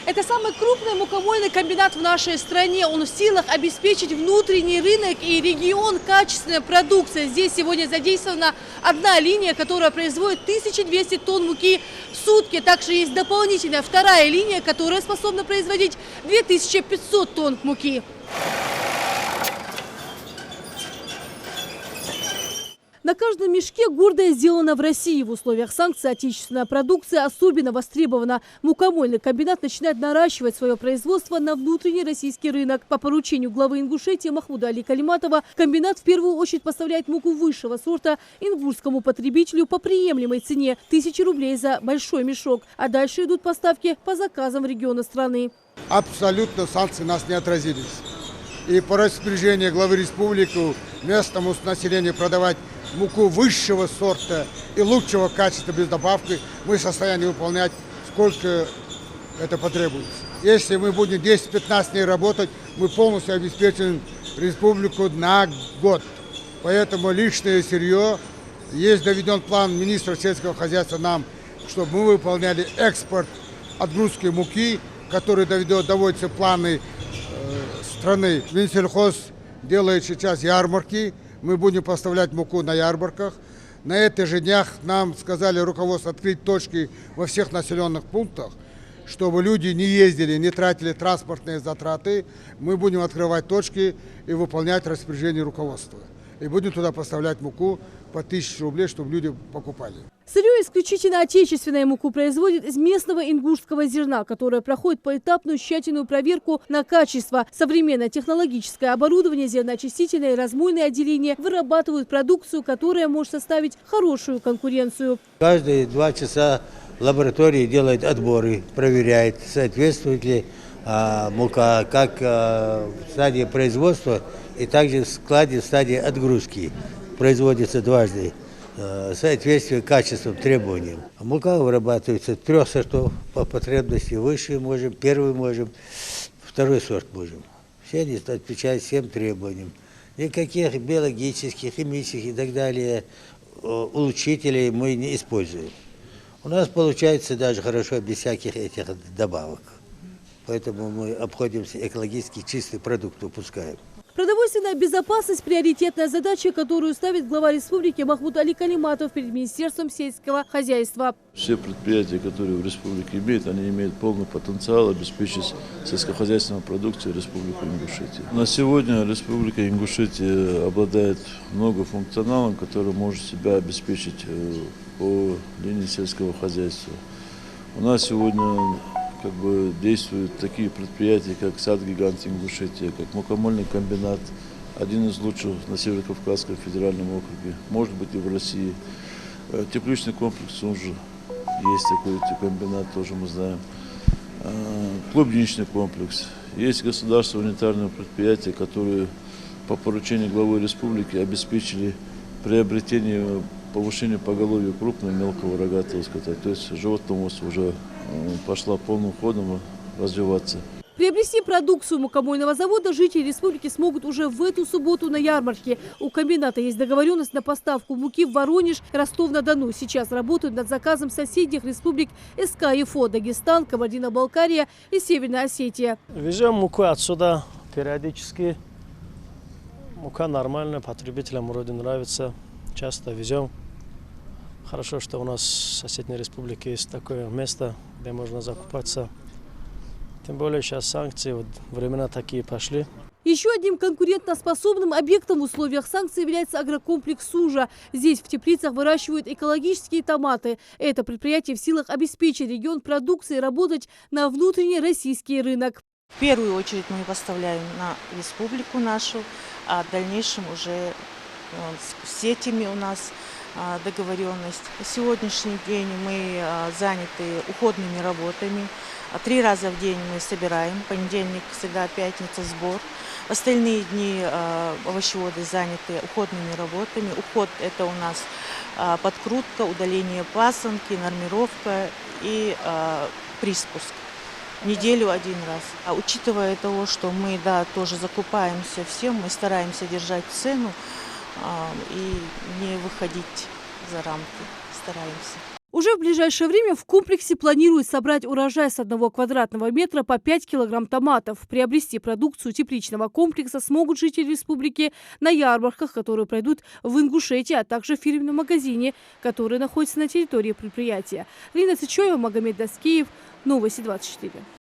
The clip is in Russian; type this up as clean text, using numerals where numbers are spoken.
Это самый крупный мукомольный комбинат в нашей стране. Он в силах обеспечить внутренний рынок и регион качественной продукции. Здесь сегодня задействована одна линия, которая производит 1200 тонн муки в сутки. Также есть дополнительная вторая линия, которая способна производить 2500 тонн муки. На каждом мешке гордое сделано в России. В условиях санкций отечественная продукция особенно востребована. Мукомольный комбинат начинает наращивать свое производство на внутренний российский рынок. По поручению главы Ингушетии Махмуда Али Калиматова комбинат в первую очередь поставляет муку высшего сорта ингушскому потребителю по приемлемой цене – 1000 рублей за большой мешок. А дальше идут поставки по заказам в регионы страны. Абсолютно санкции нас не отразились. И по распоряжению главы республики местному населению продавать муку высшего сорта и лучшего качества без добавки мы в состоянии выполнять, сколько это потребуется. Если мы будем 10-15 дней работать, мы полностью обеспечим республику на год. Поэтому личное сырье, есть доведен план министра сельского хозяйства нам, чтобы мы выполняли экспорт отгрузки муки, который доводятся планы страны. Минсельхоз делает сейчас ярмарки. Мы будем поставлять муку на ярмарках. На этих же днях нам сказали руководство открыть точки во всех населенных пунктах, чтобы люди не ездили, не тратили транспортные затраты. Мы будем открывать точки и выполнять распоряжение руководства. И будем туда поставлять муку по 1000 рублей, чтобы люди покупали. Сырье исключительно отечественное. Муку производит из местного ингушского зерна, которое проходит поэтапную тщательную проверку на качество. Современное технологическое оборудование, зерноочистительное и размольное отделение вырабатывают продукцию, которая может составить хорошую конкуренцию. Каждые 2 часа лаборатория делает отборы, проверяет, соответствует ли мука как в стадии производства и также в складе в стадии отгрузки. Производится дважды. Соответствие качествам, требованиям. Мука вырабатывается 3 сортов по потребности. Высший можем, первый можем, второй сорт можем. Все они отвечают всем требованиям. Никаких биологических, химических и так далее улучшителей мы не используем. У нас получается даже хорошо без всяких этих добавок. Поэтому мы обходимся экологически чистый продукт, выпускаем. Продовольственная безопасность – приоритетная задача, которую ставит глава республики Махмуд Али Калиматов перед Министерством сельского хозяйства. Все предприятия, которые в республике имеют, они имеют полный потенциал обеспечить сельскохозяйственную продукцию Республики Ингушетия. На сегодня Республика Ингушетия обладает многофункционалом, который может себя обеспечить по линии сельского хозяйства. У нас сегодня действуют такие предприятия, как Сад-гигант Ингушетия, как мукомольный комбинат, один из лучших на Северо-Кавказском федеральном округе, может быть и в России. Тепличный комплекс уже есть такой комбинат, тоже мы знаем. Клубничный комплекс. Есть государственные унитарные предприятия, которые по поручению главы республики обеспечили приобретение, повышение поголовья крупного и мелкого рогатого скота. То есть животноводство уже пошла полным ходом развиваться. Приобрести продукцию мукомольного завода жители республики смогут уже в эту субботу на ярмарке. У комбината есть договоренность на поставку муки в Воронеж, Ростов-на-Дону. Сейчас работают над заказом соседних республик СК и ФО, Дагестан, Кабардино-Балкария и Северная Осетия. Везем муку отсюда периодически. Мука нормальная, потребителям вроде нравится. Часто везем. Хорошо, что у нас в соседней республике есть такое место, где можно закупаться. Тем более сейчас санкции, времена такие пошли. Еще одним конкурентоспособным объектом в условиях санкций является агрокомплекс «Сужа». Здесь в теплицах выращивают экологические томаты. Это предприятие в силах обеспечить регион продукцией и работать на внутренний российский рынок. В первую очередь мы поставляем на республику нашу, а в дальнейшем уже с сетями у нас договоренность. На сегодняшний день мы заняты уходными работами. 3 раза в день мы собираем. Понедельник, среда, пятница сбор. В остальные дни овощеводы заняты уходными работами. Уход – это у нас подкрутка, удаление пасынки, нормировка и приспуск. В неделю 1 раз. А учитывая того, что мы тоже закупаемся всем, мы стараемся держать цену и не выходить за рамки. Стараемся. Уже в ближайшее время в комплексе планируют собрать урожай с 1 квадратного метра по 5 килограмм томатов. Приобрести продукцию тепличного комплекса смогут жители республики на ярмарках, которые пройдут в Ингушетии, а также в фирменном магазине, который находится на территории предприятия. Лина Сычева, Магомед Даскиев, Новости 24.